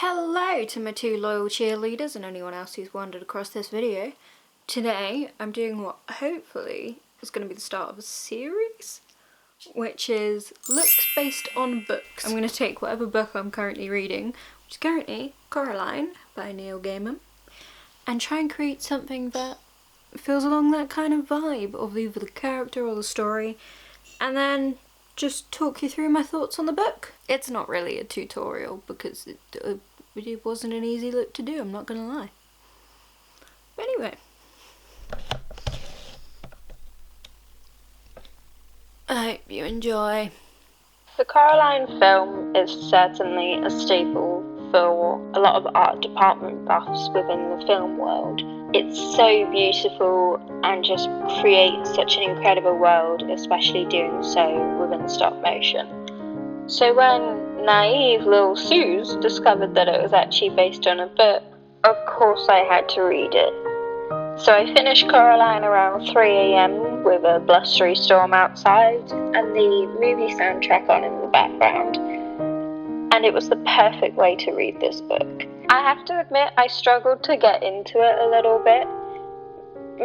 Hello to my two loyal cheerleaders and anyone else who's wandered across this video. Today I'm doing what hopefully is going to be the start of a series, which is looks based on books. I'm going to take whatever book I'm currently reading, which is currently Coraline by Neil Gaiman, and try and create something that feels along that kind of vibe of either the character or the story, and then just talk you through my thoughts on the book. It's not really a tutorial because it wasn't an easy look to do, I'm not gonna lie. But anyway, I hope you enjoy. The Coraline film is certainly a staple for a lot of art department buffs within the film world. It's so beautiful and just creates such an incredible world, especially doing so within stop motion. So when naive little Suze discovered that it was actually based on a book, of course I had to read it. So I finished Coraline around 3 AM with a blustery storm outside and the movie soundtrack on in the background. And it was the perfect way to read this book. I have to admit I struggled to get into it a little bit,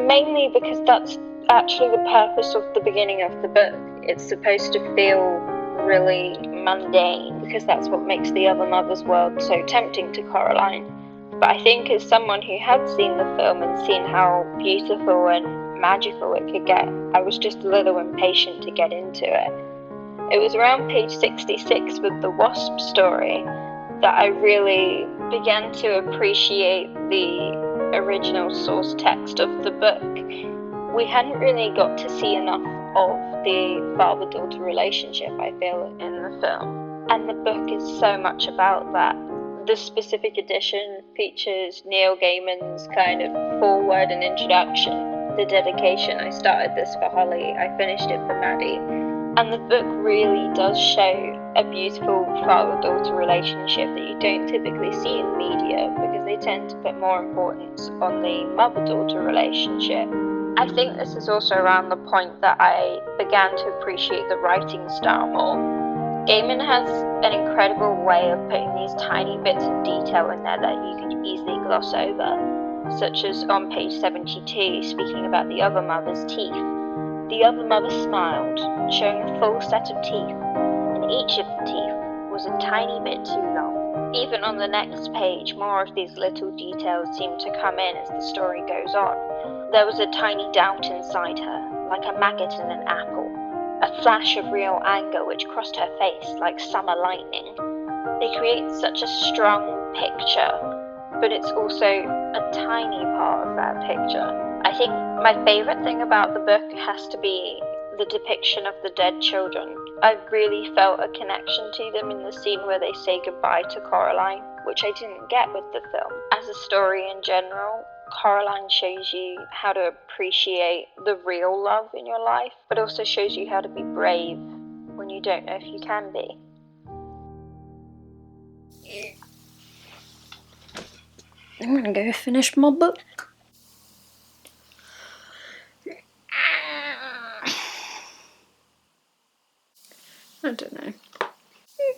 mainly because that's actually the purpose of the beginning of the book. It's supposed to feel really mundane because that's what makes the other mother's world so tempting to Coraline. But I think as someone who had seen the film and seen how beautiful and magical it could get, I was just a little impatient to get into it. It was around page 66 with the wasp story that I really began to appreciate the original source text of the book. We hadn't really got to see enough of the father-daughter relationship, I feel, in the film. And the book is so much about that. The specific edition features Neil Gaiman's kind of foreword and introduction. The dedication, I started this for Holly, I finished it for Maddie. And the book really does show a beautiful father-daughter relationship that you don't typically see in media because they tend to put more importance on the mother-daughter relationship. I think this is also around the point that I began to appreciate the writing style more. Gaiman has an incredible way of putting these tiny bits of detail in there that you could easily gloss over, such as on page 72, speaking about the other mother's teeth. The other mother smiled, showing a full set of teeth, and each of the teeth was a tiny bit too long. Even on the next page, more of these little details seem to come in as the story goes on. There was a tiny doubt inside her, like a maggot in an apple, a flash of real anger which crossed her face like summer lightning. They create such a strong picture, but it's also a tiny part of that picture. I think my favourite thing about the book has to be the depiction of the dead children. I really felt a connection to them in the scene where they say goodbye to Coraline, which I didn't get with the film. As a story in general, Coraline shows you how to appreciate the real love in your life, but also shows you how to be brave when you don't know if you can be. I'm gonna go finish my book. I don't know.